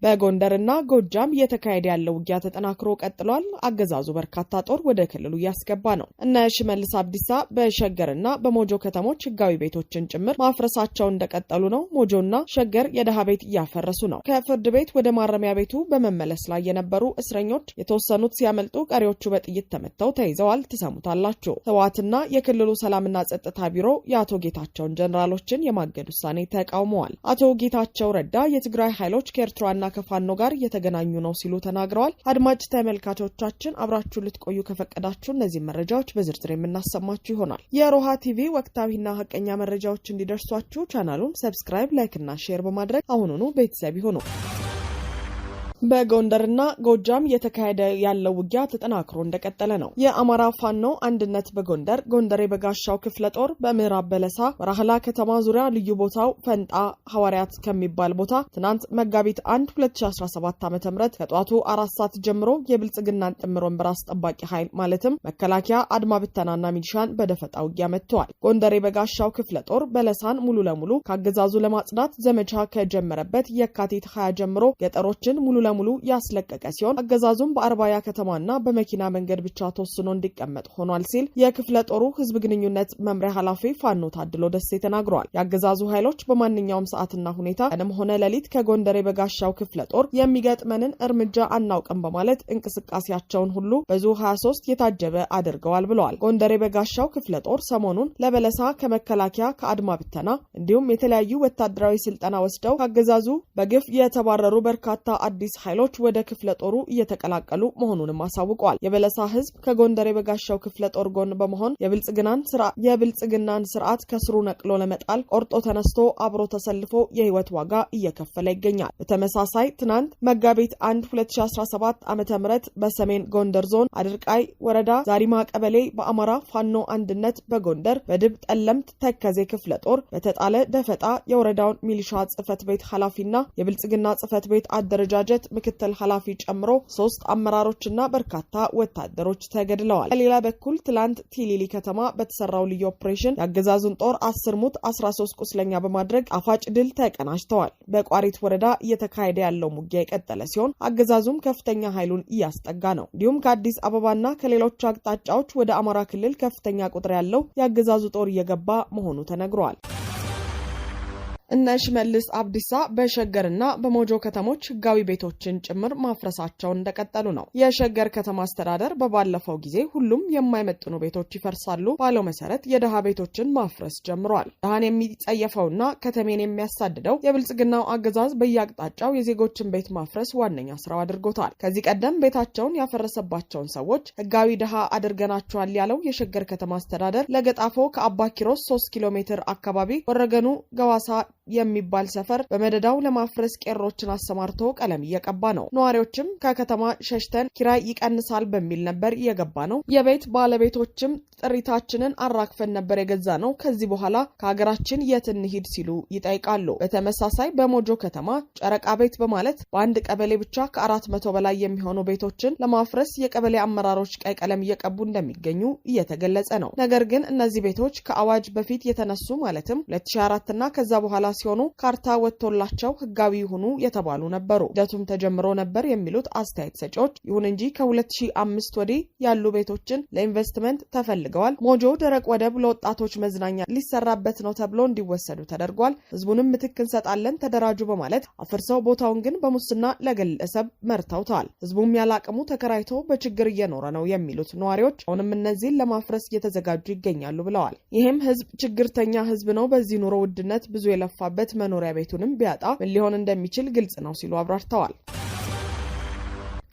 በጎንደርና ጎጃም እየተካሄደ ያለው ውጊያ ተጠናክሮ ቀጥሏል። አገዛዙ በርካታ ጦር ወደ ክልሉ ያስገባ ነው። እነ ሽመልስ አብዲሳ በሸገርና በሞጆ ከተሞች ህጋዊ ቤቶችን ጭምር ማፍረሳቸው እንደቀጠሉ ነው። ሞጆና ሸገር የደሃ ቤት እያፈረሱ ነው። ከፍርድ ቤት ወደ ማረሚያ ቤቱ በመመለስ ላይ የነበሩ እስረኞች የተወሰኑት ሲያመልጡ፣ ቀሪዎቹ በጥይት ተመተው ተይዘዋል። ትሰሙታላችሁ። ህወሓትና የክልሉ ሰላምና ጸጥታ ቢሮ የአቶ ጌታቸውን ጀነራሎችን የማገድ ውሳኔ ተቃውመዋል። አቶ ጌታቸው ረዳ የትግራይ ኃይሎች ከኤርትራና ከፋኖ ጋር እየተገናኙ ነው ሲሉ ተናግረዋል። አድማጭ ተመልካቾቻችን አብራችሁ ልትቆዩ ከፈቀዳችሁ እነዚህ መረጃዎች በዝርዝር የምናሰማችሁ ይሆናል። የሮሃ ቲቪ ወቅታዊና ሀቀኛ መረጃዎች እንዲደርሷችሁ ቻናሉን ሰብስክራይብ፣ ላይክ እና ሼር በማድረግ አሁኑኑ ቤተሰብ ይሁኑ። በጎንደርና ጎጃም እየተካሄደ ያለው ውጊያ ተጠናክሮ እንደቀጠለ ነው። የአማራ ፋኖ አንድነት በጎንደር ጎንደሬ በጋሻው ክፍለ ጦር በምዕራብ በለሳ ወራህላ ከተማ ዙሪያ ልዩ ቦታው ፈንጣ ሐዋርያት ከሚባል ቦታ ትናንት መጋቢት 1 2017 ዓ.ም ከጧቱ 4 ሰዓት ጀምሮ የብልጽግናን ጥምር ወንበር አስጠባቂ ኃይል ማለትም መከላከያ፣ አድማ ብተናና ሚሊሻን በደፈጣ ውጊያ መጥተዋል። ጎንደሬ በጋሻው ክፍለ ጦር በለሳን ሙሉ ለሙሉ ካገዛዙ ለማጽዳት ዘመቻ ከጀመረበት የካቲት 20 ጀምሮ ገጠሮችን ሙሉ ሙሉ ያስለቀቀ ሲሆን አገዛዙም በአርባያ ከተማና በመኪና መንገድ ብቻ ተወስኖ እንዲቀመጥ ሆኗል ሲል የክፍለ ጦሩ ህዝብ ግንኙነት መምሪያ ኃላፊ ፋኖ ታድሎ ደሴ ተናግሯል። የአገዛዙ ኃይሎች በማንኛውም ሰዓትና ሁኔታ ቀንም ሆነ ሌሊት ከጎንደሬ በጋሻው ክፍለ ጦር የሚገጥመንን እርምጃ አናውቅም በማለት እንቅስቃሴያቸውን ሁሉ በዙ 23 የታጀበ አድርገዋል ብለዋል። ጎንደሬ በጋሻው ክፍለ ጦር ሰሞኑን ለበለሳ ከመከላከያ ከአድማ ብተና እንዲሁም የተለያዩ ወታደራዊ ስልጠና ወስደው ከአገዛዙ በግፍ የተባረሩ በርካታ አዲስ ኃይሎች ወደ ክፍለ ጦሩ እየተቀላቀሉ መሆኑንም አሳውቀዋል። የበለሳ ህዝብ ከጎንደሬ በጋሻው ክፍለ ጦር ጎን በመሆን የብልጽግናን ስርዓት ከስሩ ነቅሎ ለመጣል ቆርጦ ተነስቶ አብሮ ተሰልፎ የህይወት ዋጋ እየከፈለ ይገኛል። በተመሳሳይ ትናንት መጋቢት 1 2017 ዓ.ም በሰሜን ጎንደር ዞን አድርቃይ ወረዳ ዛሪማ ቀበሌ በአማራ ፋኖ አንድነት በጎንደር በድብ ጠለምት ተከዜ ክፍለ ጦር በተጣለ ደፈጣ የወረዳውን ሚሊሻ ጽህፈት ቤት ኃላፊና የብልጽግና ጽህፈት ቤት አደረጃጀት ምክትል ኃላፊ ጨምሮ 3 አመራሮችና በርካታ ወታደሮች ተገድለዋል። በሌላ በኩል ትላንት ቲሊሊ ከተማ በተሰራው ልዩ ኦፕሬሽን የአገዛዙን ጦር 10 ሙት 13 ቁስለኛ በማድረግ አፋጭ ድል ተቀናጅተዋል። በቋሪት ወረዳ እየተካሄደ ያለው ውጊያ የቀጠለ ሲሆን አገዛዙም ከፍተኛ ኃይሉን እያስጠጋ ነው። እንዲሁም ከአዲስ አበባና ከሌሎች አቅጣጫዎች ወደ አማራ ክልል ከፍተኛ ቁጥር ያለው የአገዛዙ ጦር እየገባ መሆኑ ተነግሯል። እነ ሽመልስ አብዲሳ በሸገርና በሞጆ ከተሞች ህጋዊ ቤቶችን ጭምር ማፍረሳቸውን እንደቀጠሉ ነው። የሸገር ከተማ አስተዳደር በባለፈው ጊዜ ሁሉም የማይመጥኑ ቤቶች ይፈርሳሉ ባለው መሰረት የደሃ ቤቶችን ማፍረስ ጀምሯል። ደሃን የሚጸየፈውና ከተሜን የሚያሳድደው የብልጽግናው አገዛዝ በየአቅጣጫው የዜጎችን ቤት ማፍረስ ዋነኛ ስራው አድርጎታል። ከዚህ ቀደም ቤታቸውን ያፈረሰባቸውን ሰዎች ህጋዊ ደሃ አድርገናቸዋል ያለው የሸገር ከተማ አስተዳደር ለገጣፎ ከአባ ኪሮስ 3 ኪሎ ሜትር አካባቢ ወረገኑ ገዋሳ የሚባል ሰፈር በመደዳው ለማፍረስ ቄሮችን አሰማርቶ ቀለም እየቀባ ነው። ነዋሪዎችም ከከተማ ሸሽተን ኪራይ ይቀንሳል በሚል ነበር እየገባ ነው። የቤት ባለቤቶችም ጥሪታችንን አራክፈን ነበር የገዛ ነው። ከዚህ በኋላ ከሀገራችን የት እንሂድ ሲሉ ይጠይቃሉ። በተመሳሳይ በሞጆ ከተማ ጨረቃ ቤት በማለት በአንድ ቀበሌ ብቻ ከ400 በላይ የሚሆኑ ቤቶችን ለማፍረስ የቀበሌ አመራሮች ቀይ ቀለም እየቀቡ እንደሚገኙ እየተገለጸ ነው። ነገር ግን እነዚህ ቤቶች ከአዋጅ በፊት የተነሱ ማለትም 2004 እና ከዛ በኋላ ሲሆኑ ካርታ ወጥቶላቸው ህጋዊ ይሁኑ የተባሉ ነበሩ። ሂደቱም ተጀምሮ ነበር የሚሉት አስተያየት ሰጪዎች፣ ይሁን እንጂ ከ2005 ወዲህ ያሉ ቤቶችን ለኢንቨስትመንት ተፈልገዋል። ሞጆ ደረቅ ወደብ ለወጣቶች መዝናኛ ሊሰራበት ነው ተብሎ እንዲወሰዱ ተደርጓል። ህዝቡንም ምትክ እንሰጣለን ተደራጁ በማለት አፍርሰው ቦታውን ግን በሙስና ለግለሰብ መርተውታል። ህዝቡም ያላቅሙ ተከራይቶ በችግር እየኖረ ነው የሚሉት ነዋሪዎች አሁንም እነዚህን ለማፍረስ እየተዘጋጁ ይገኛሉ ብለዋል። ይህም ህዝብ ችግርተኛ ህዝብ ነው። በዚህ ኑሮ ውድነት ብዙ የለፋበት መኖሪያ ቤቱንም ቢያጣ ምን ሊሆን እንደሚችል ግልጽ ነው ሲሉ አብራርተዋል።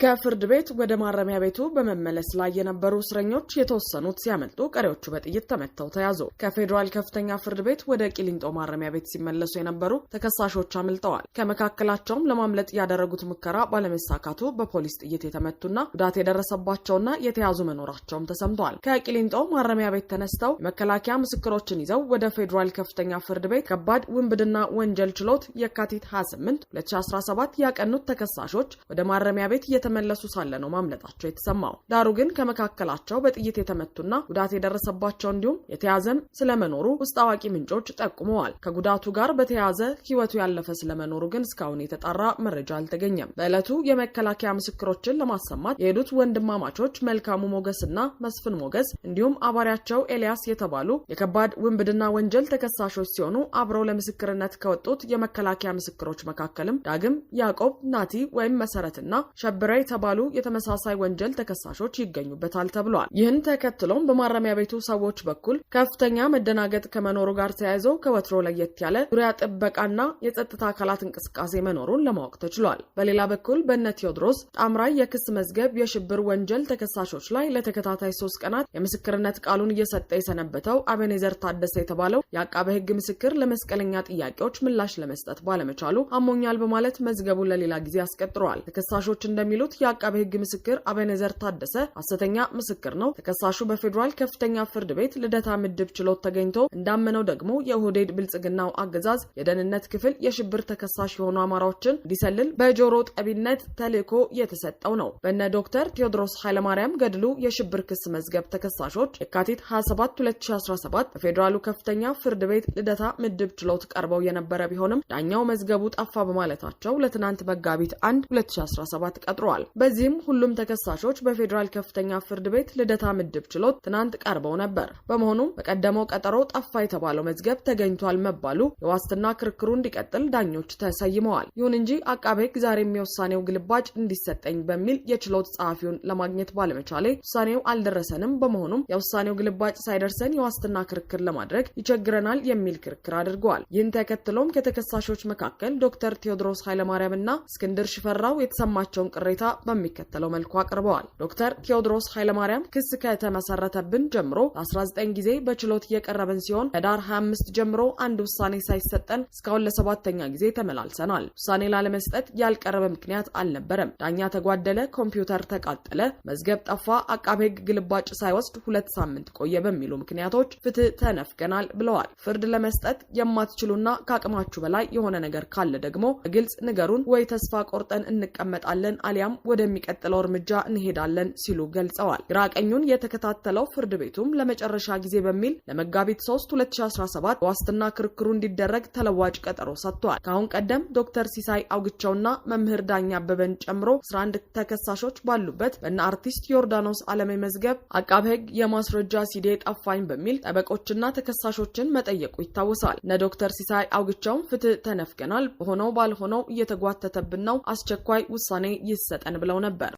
ከፍርድ ቤት ወደ ማረሚያ ቤቱ በመመለስ ላይ የነበሩ እስረኞች የተወሰኑት ሲያመልጡ፣ ቀሪዎቹ በጥይት ተመተው ተያዙ። ከፌዴራል ከፍተኛ ፍርድ ቤት ወደ ቂሊንጦ ማረሚያ ቤት ሲመለሱ የነበሩ ተከሳሾች አምልጠዋል። ከመካከላቸውም ለማምለጥ ያደረጉት ሙከራ ባለመሳካቱ በፖሊስ ጥይት የተመቱና ጉዳት የደረሰባቸውና የተያዙ መኖራቸውም ተሰምተዋል። ከቂሊንጦ ማረሚያ ቤት ተነስተው የመከላከያ ምስክሮችን ይዘው ወደ ፌዴራል ከፍተኛ ፍርድ ቤት ከባድ ውንብድና ወንጀል ችሎት የካቲት 28 2017 ያቀኑት ተከሳሾች ወደ ማረሚያ ቤት እየተመለሱ ሳለ ነው ማምለጣቸው የተሰማው። ዳሩ ግን ከመካከላቸው በጥይት የተመቱና ጉዳት የደረሰባቸው እንዲሁም የተያዘም ስለመኖሩ ውስጥ አዋቂ ምንጮች ጠቁመዋል። ከጉዳቱ ጋር በተያያዘ ህይወቱ ያለፈ ስለመኖሩ ግን እስካሁን የተጣራ መረጃ አልተገኘም። በዕለቱ የመከላከያ ምስክሮችን ለማሰማት የሄዱት ወንድማማቾች መልካሙ ሞገስና መስፍን ሞገስ እንዲሁም አባሪያቸው ኤልያስ የተባሉ የከባድ ውንብድና ወንጀል ተከሳሾች ሲሆኑ አብረው ለምስክርነት ከወጡት የመከላከያ ምስክሮች መካከልም ዳግም፣ ያዕቆብ፣ ናቲ ወይም መሰረትና ሸብረ የተባሉ የተመሳሳይ ወንጀል ተከሳሾች ይገኙበታል ተብሏል። ይህን ተከትሎም በማረሚያ ቤቱ ሰዎች በኩል ከፍተኛ መደናገጥ ከመኖሩ ጋር ተያይዞ ከወትሮ ለየት ያለ ዙሪያ ጥበቃና የጸጥታ አካላት እንቅስቃሴ መኖሩን ለማወቅ ተችሏል። በሌላ በኩል በእነ ቴዎድሮስ ጣምራይ የክስ መዝገብ የሽብር ወንጀል ተከሳሾች ላይ ለተከታታይ 3 ቀናት የምስክርነት ቃሉን እየሰጠ የሰነበተው አቤኔዘር ታደሰ የተባለው የአቃቤ ሕግ ምስክር ለመስቀለኛ ጥያቄዎች ምላሽ ለመስጠት ባለመቻሉ አሞኛል በማለት መዝገቡን ለሌላ ጊዜ አስቀጥሯል። ተከሳሾች እንደሚሉት የአቃቤ ሕግ ምስክር አቤኔዘር ታደሰ ሐሰተኛ ምስክር ነው። ተከሳሹ በፌዴራል ከፍተኛ ፍርድ ቤት ልደታ ምድብ ችሎት ተገኝቶ እንዳመነው ደግሞ የኦህዴድ ብልጽግናው አገዛዝ የደህንነት ክፍል የሽብር ተከሳሽ የሆኑ አማራዎችን እንዲሰልል በጆሮ ጠቢነት ተልዕኮ የተሰጠው ነው። በእነ ዶክተር ቴዎድሮስ ኃይለማርያም ገድሉ የሽብር ክስ መዝገብ ተከሳሾች የካቲት 27 2017 በፌዴራሉ ከፍተኛ ፍርድ ቤት ልደታ ምድብ ችሎት ቀርበው የነበረ ቢሆንም ዳኛው መዝገቡ ጠፋ በማለታቸው ለትናንት መጋቢት 1 2017 ቀጥሯል። በዚህም ሁሉም ተከሳሾች በፌዴራል ከፍተኛ ፍርድ ቤት ልደታ ምድብ ችሎት ትናንት ቀርበው ነበር። በመሆኑም በቀደመው ቀጠሮ ጠፋ የተባለው መዝገብ ተገኝቷል መባሉ የዋስትና ክርክሩ እንዲቀጥል ዳኞች ተሰይመዋል። ይሁን እንጂ አቃቤ ሕግ ዛሬም የውሳኔው ግልባጭ እንዲሰጠኝ በሚል የችሎት ጸሐፊውን ለማግኘት ባለመቻሌ ውሳኔው አልደረሰንም፣ በመሆኑም የውሳኔው ግልባጭ ሳይደርሰን የዋስትና ክርክር ለማድረግ ይቸግረናል የሚል ክርክር አድርገዋል። ይህን ተከትሎም ከተከሳሾች መካከል ዶክተር ቴዎድሮስ ኃይለማርያምና እስክንድር ሽፈራው የተሰማቸውን ቅሬታ በሚከተለው መልኩ አቅርበዋል። ዶክተር ቴዎድሮስ ኃይለማርያም ክስ ከተመሰረተብን ጀምሮ 19 ጊዜ በችሎት እየቀረብን ሲሆን ከዳር 25 ጀምሮ አንድ ውሳኔ ሳይሰጠን እስካሁን ለ7ኛ ጊዜ ተመላልሰናል። ውሳኔ ላለመስጠት ያልቀረበ ምክንያት አልነበረም። ዳኛ ተጓደለ፣ ኮምፒውተር ተቃጠለ፣ መዝገብ ጠፋ፣ አቃቤ ሕግ ግልባጭ ሳይወስድ 2 ሳምንት ቆየ በሚሉ ምክንያቶች ፍትህ ተነፍገናል ብለዋል። ፍርድ ለመስጠት የማትችሉና ከአቅማችሁ በላይ የሆነ ነገር ካለ ደግሞ በግልጽ ንገሩን፣ ወይ ተስፋ ቆርጠን እንቀመጣለን አሊያም ወደሚቀጥለው እርምጃ እንሄዳለን ሲሉ ገልጸዋል። ግራቀኙን የተከታተለው ፍርድ ቤቱም ለመጨረሻ ጊዜ በሚል ለመጋቢት 3 2017 ዋስትና ክርክሩ እንዲደረግ ተለዋጭ ቀጠሮ ሰጥቷል። ከአሁን ቀደም ዶክተር ሲሳይ አውግቸውና መምህር ዳኛ አበበን ጨምሮ 11 ተከሳሾች ባሉበት በእነ አርቲስት ዮርዳኖስ አለሜ መዝገብ አቃቤ ሕግ የማስረጃ ሲዴ ጠፋኝ በሚል ጠበቆችና ተከሳሾችን መጠየቁ ይታወሳል። እነ ዶክተር ሲሳይ አውግቸውም ፍትህ ተነፍገናል፣ ሆነው ባልሆነው እየተጓተተብን ነው፣ አስቸኳይ ውሳኔ ይሰጠን ብለው ነበር።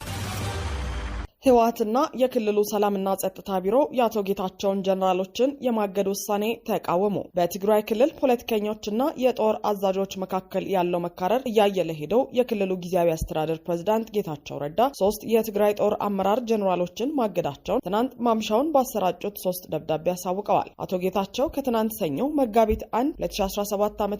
ህወሓትና የክልሉ ሰላምና ጸጥታ ቢሮ የአቶ ጌታቸውን ጀነራሎችን የማገድ ውሳኔ ተቃወሙ። በትግራይ ክልል ፖለቲከኞችና የጦር አዛዦች መካከል ያለው መካረር እያየለ ሄደው የክልሉ ጊዜያዊ አስተዳደር ፕሬዝዳንት ጌታቸው ረዳ 3 የትግራይ ጦር አመራር ጀነራሎችን ማገዳቸውን ትናንት ማምሻውን ባሰራጩት 3 ደብዳቤ አሳውቀዋል። አቶ ጌታቸው ከትናንት ሰኞ መጋቢት 1 2017 ዓ.ም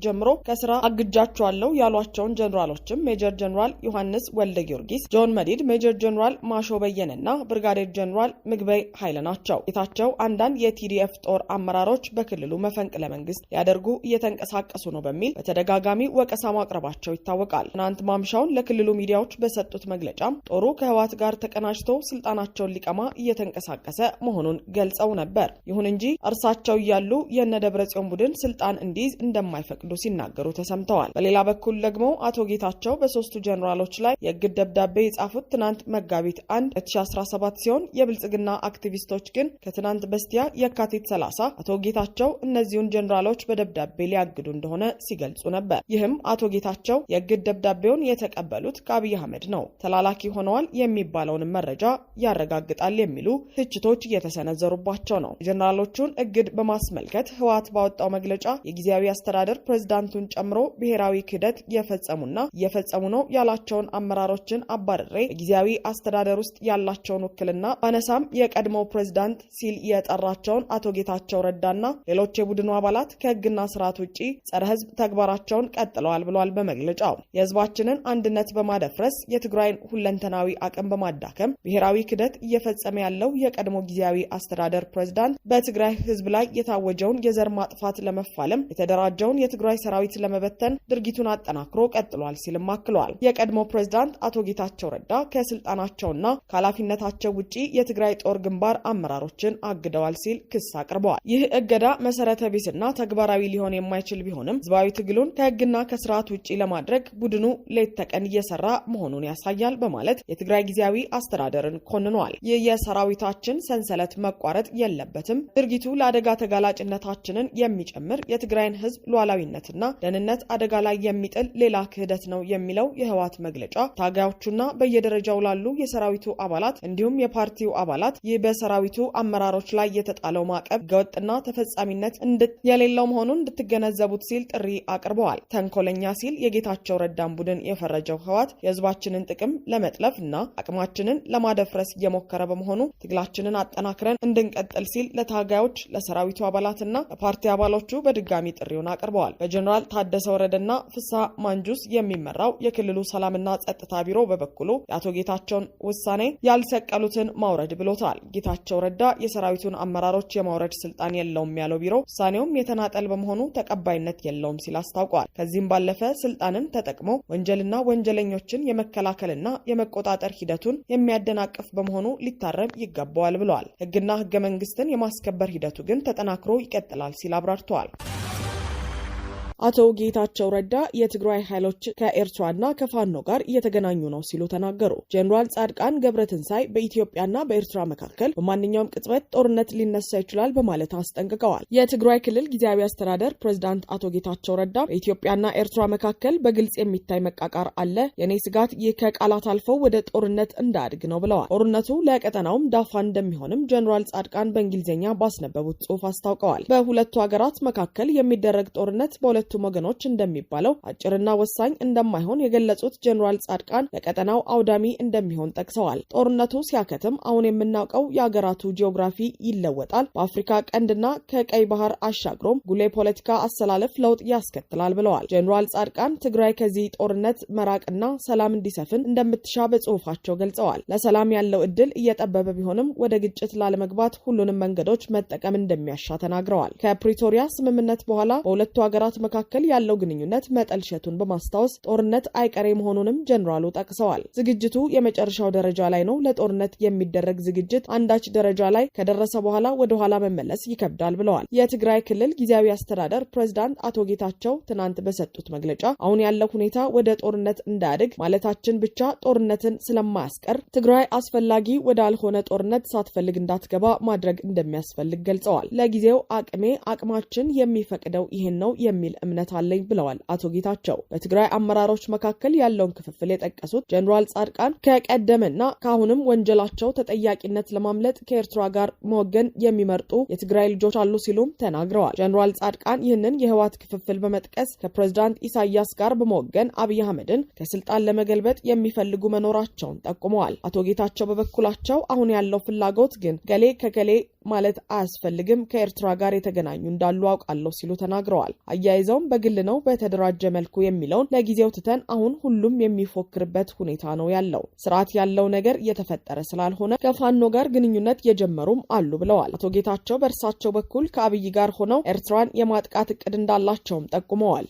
ጀምሮ ከስራ አግጃቸዋለሁ ያሏቸውን ጀነራሎችም ሜጀር ጀነራል ዮሐንስ ወልደ ጊዮርጊስ፣ ጆን መዲድ፣ ሜጀር ጀነራል ማሾ በየነና ብርጋዴር ጀነራል ምግበይ ኃይለ ናቸው። ጌታቸው አንዳንድ የቲዲኤፍ ጦር አመራሮች በክልሉ መፈንቅለ መንግስት ሊያደርጉ እየተንቀሳቀሱ ነው በሚል በተደጋጋሚ ወቀሳ ማቅረባቸው ይታወቃል። ትናንት ማምሻውን ለክልሉ ሚዲያዎች በሰጡት መግለጫም ጦሩ ከህወሓት ጋር ተቀናጅቶ ስልጣናቸውን ሊቀማ እየተንቀሳቀሰ መሆኑን ገልጸው ነበር። ይሁን እንጂ እርሳቸው እያሉ የነደብረጽዮን ቡድን ስልጣን እንዲይዝ እንደማይፈቅዱ ሲናገሩ ተሰምተዋል። በሌላ በኩል ደግሞ አቶ ጌታቸው በ3ቱ ጀነራሎች ላይ የእግድ ደብዳቤ የጻፉት ትናንት መጋቢት 2017 ሲሆን የብልጽግና አክቲቪስቶች ግን ከትናንት በስቲያ የካቲት 30 አቶ ጌታቸው እነዚሁን ጀነራሎች በደብዳቤ ሊያግዱ እንደሆነ ሲገልጹ ነበር። ይህም አቶ ጌታቸው የእግድ ደብዳቤውን የተቀበሉት ከአብይ አህመድ ነው፣ ተላላኪ ሆነዋል የሚባለውን መረጃ ያረጋግጣል የሚሉ ትችቶች እየተሰነዘሩባቸው ነው። ጀነራሎቹን እግድ በማስመልከት ህወሓት ባወጣው መግለጫ የጊዜያዊ አስተዳደር ፕሬዝዳንቱን ጨምሮ ብሔራዊ ክህደት የፈጸሙና እየፈጸሙ ነው ያላቸውን አመራሮችን አባረሬ በጊዜያዊ አስተዳደር ውስጥ ውስጥ ያላቸውን ውክልና አነሳም የቀድሞው ፕሬዝዳንት ሲል የጠራቸውን አቶ ጌታቸው ረዳና ሌሎች የቡድኑ አባላት ከህግና ስርዓት ውጪ ጸረ ህዝብ ተግባራቸውን ቀጥለዋል ብሏል። በመግለጫው የህዝባችንን አንድነት በማደፍረስ የትግራይን ሁለንተናዊ አቅም በማዳከም ብሔራዊ ክደት እየፈጸመ ያለው የቀድሞ ጊዜያዊ አስተዳደር ፕሬዝዳንት በትግራይ ህዝብ ላይ የታወጀውን የዘር ማጥፋት ለመፋለም የተደራጀውን የትግራይ ሰራዊት ለመበተን ድርጊቱን አጠናክሮ ቀጥሏል ሲልም አክሏል። የቀድሞ ፕሬዝዳንት አቶ ጌታቸው ረዳ ከስልጣናቸውና ከኃላፊነታቸው ውጪ የትግራይ ጦር ግንባር አመራሮችን አግደዋል ሲል ክስ አቅርበዋል። ይህ እገዳ መሰረተ ቢስና ተግባራዊ ሊሆን የማይችል ቢሆንም ህዝባዊ ትግሉን ከህግና ከስርዓት ውጪ ለማድረግ ቡድኑ ሌት ተቀን እየሰራ መሆኑን ያሳያል በማለት የትግራይ ጊዜያዊ አስተዳደርን ኮንኗል። ይህ የሰራዊታችን ሰንሰለት መቋረጥ የለበትም፣ ድርጊቱ ለአደጋ ተጋላጭነታችንን የሚጨምር የትግራይን ህዝብ ሉዓላዊነትና ደህንነት አደጋ ላይ የሚጥል ሌላ ክህደት ነው የሚለው የህወሓት መግለጫ ታጋዮቹና በየደረጃው ላሉ የሰራዊቱ አባላት እንዲሁም የፓርቲው አባላት ይህ በሰራዊቱ አመራሮች ላይ የተጣለው ማዕቀብ ገወጥና ተፈጻሚነት የሌለው መሆኑን እንድትገነዘቡት ሲል ጥሪ አቅርበዋል። ተንኮለኛ ሲል የጌታቸው ረዳን ቡድን የፈረጀው ህወሓት የህዝባችንን ጥቅም ለመጥለፍ እና አቅማችንን ለማደፍረስ እየሞከረ በመሆኑ ትግላችንን አጠናክረን እንድንቀጥል ሲል ለታጋዮች ለሰራዊቱ አባላትና ለፓርቲ አባሎቹ በድጋሚ ጥሪውን አቅርበዋል። በጀነራል ታደሰ ወረደና ፍስሐ ማንጁስ የሚመራው የክልሉ ሰላምና ጸጥታ ቢሮ በበኩሉ የአቶ ጌታቸውን ውሳኔ ያልሰቀሉትን ማውረድ ብሎታል። ጌታቸው ረዳ የሰራዊቱን አመራሮች የማውረድ ስልጣን የለውም ያለው ቢሮ ውሳኔውም የተናጠል በመሆኑ ተቀባይነት የለውም ሲል አስታውቋል። ከዚህም ባለፈ ስልጣንን ተጠቅሞ ወንጀልና ወንጀለኞችን የመከላከልና የመቆጣጠር ሂደቱን የሚያደናቅፍ በመሆኑ ሊታረም ይገባዋል ብለዋል። ህግና ህገ መንግስትን የማስከበር ሂደቱ ግን ተጠናክሮ ይቀጥላል ሲል አብራርተዋል። አቶ ጌታቸው ረዳ የትግራይ ኃይሎች ከኤርትራና ከፋኖ ጋር እየተገናኙ ነው ሲሉ ተናገሩ። ጀነራል ጻድቃን ገብረትንሳይ በኢትዮጵያና በኤርትራ መካከል በማንኛውም ቅጽበት ጦርነት ሊነሳ ይችላል በማለት አስጠንቅቀዋል። የትግራይ ክልል ጊዜያዊ አስተዳደር ፕሬዝዳንት አቶ ጌታቸው ረዳ በኢትዮጵያና ኤርትራ መካከል በግልጽ የሚታይ መቃቃር አለ፣ የኔ ስጋት ይህ ከቃላት አልፈው ወደ ጦርነት እንዳያድግ ነው ብለዋል። ጦርነቱ ለቀጠናውም ዳፋ እንደሚሆንም ጀነራል ጻድቃን በእንግሊዝኛ ባስነበቡት ጽሑፍ አስታውቀዋል። በሁለቱ ሀገራት መካከል የሚደረግ ጦርነት በሁለቱ ወገኖች እንደሚባለው አጭርና ወሳኝ እንደማይሆን የገለጹት ጀነራል ጻድቃን ለቀጠናው አውዳሚ እንደሚሆን ጠቅሰዋል። ጦርነቱ ሲያከትም አሁን የምናውቀው የሀገራቱ ጂኦግራፊ ይለወጣል፣ በአፍሪካ ቀንድና ከቀይ ባህር አሻግሮም ጉሌ ፖለቲካ አሰላለፍ ለውጥ ያስከትላል ብለዋል። ጀነራል ጻድቃን ትግራይ ከዚህ ጦርነት መራቅና ሰላም እንዲሰፍን እንደምትሻ በጽሁፋቸው ገልጸዋል። ለሰላም ያለው እድል እየጠበበ ቢሆንም ወደ ግጭት ላለመግባት ሁሉንም መንገዶች መጠቀም እንደሚያሻ ተናግረዋል። ከፕሪቶሪያ ስምምነት በኋላ በሁለቱ ሀገራት መካከል ያለው ግንኙነት መጠልሸቱን በማስታወስ ጦርነት አይቀሬ መሆኑንም ጀነራሉ ጠቅሰዋል። ዝግጅቱ የመጨረሻው ደረጃ ላይ ነው። ለጦርነት የሚደረግ ዝግጅት አንዳች ደረጃ ላይ ከደረሰ በኋላ ወደ ኋላ መመለስ ይከብዳል ብለዋል። የትግራይ ክልል ጊዜያዊ አስተዳደር ፕሬዝዳንት አቶ ጌታቸው ትናንት በሰጡት መግለጫ አሁን ያለው ሁኔታ ወደ ጦርነት እንዳያድግ ማለታችን ብቻ ጦርነትን ስለማያስቀር ትግራይ አስፈላጊ ወዳልሆነ ጦርነት ሳትፈልግ እንዳትገባ ማድረግ እንደሚያስፈልግ ገልጸዋል። ለጊዜው አቅማችን የሚፈቅደው ይሄን ነው የሚል እምነት አለኝ ብለዋል አቶ ጌታቸው። በትግራይ አመራሮች መካከል ያለውን ክፍፍል የጠቀሱት ጀነራል ጻድቃን ከቀደመና ከአሁንም ወንጀላቸው ተጠያቂነት ለማምለጥ ከኤርትራ ጋር መወገን የሚመርጡ የትግራይ ልጆች አሉ ሲሉም ተናግረዋል። ጀነራል ጻድቃን ይህንን የህወሓት ክፍፍል በመጥቀስ ከፕሬዝዳንት ኢሳያስ ጋር በመወገን አብይ አህመድን ከስልጣን ለመገልበጥ የሚፈልጉ መኖራቸውን ጠቁመዋል። አቶ ጌታቸው በበኩላቸው አሁን ያለው ፍላጎት ግን ገሌ ከገሌ ማለት አያስፈልግም፣ ከኤርትራ ጋር የተገናኙ እንዳሉ አውቃለሁ ሲሉ ተናግረዋል። አያይዘውም በግል ነው በተደራጀ መልኩ የሚለውን ለጊዜው ትተን አሁን ሁሉም የሚፎክርበት ሁኔታ ነው ያለው። ስርዓት ያለው ነገር እየተፈጠረ ስላልሆነ ከፋኖ ጋር ግንኙነት የጀመሩም አሉ ብለዋል። አቶ ጌታቸው በእርሳቸው በኩል ከአብይ ጋር ሆነው ኤርትራን የማጥቃት እቅድ እንዳላቸውም ጠቁመዋል።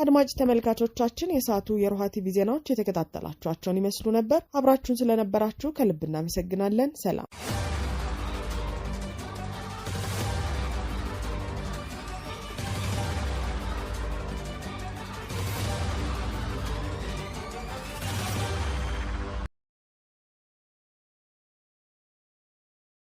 አድማጭ ተመልካቾቻችን የሰዓቱ የሮሃ ቲቪ ዜናዎች የተከታተላችኋቸውን ይመስሉ ነበር። አብራችሁን ስለነበራችሁ ከልብ እናመሰግናለን። ሰላም።